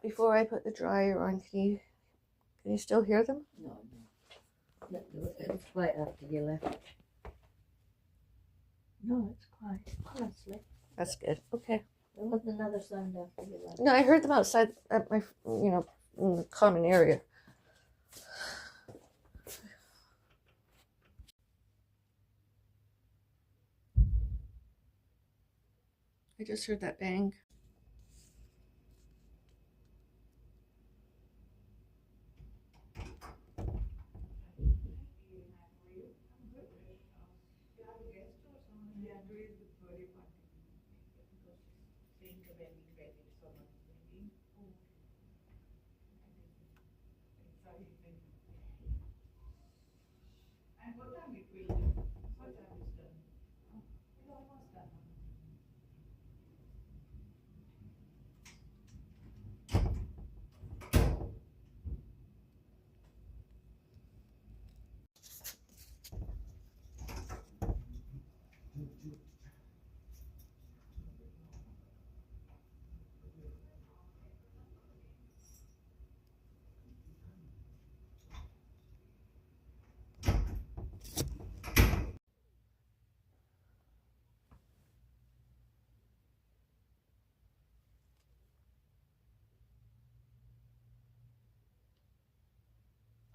before I put the dryer on, can you still hear them? No. It was quiet after you left. No, it's quiet, honestly. That's good. Okay. There wasn't another sound after you left. No, I heard them outside at my, in the common area. I just heard that bang.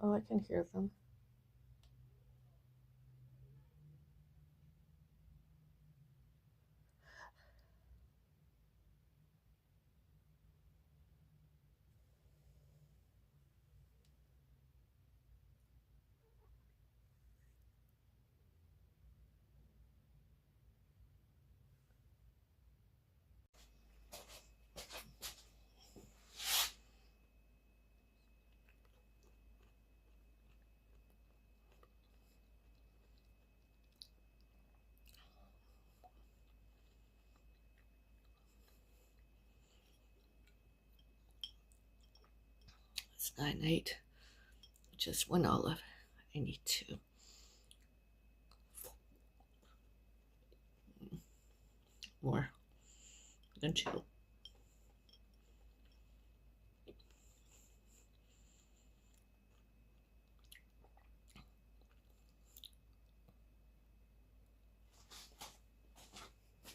Oh, I can hear them. It's 9-8. Just 1 olive. I need 2. More than 2.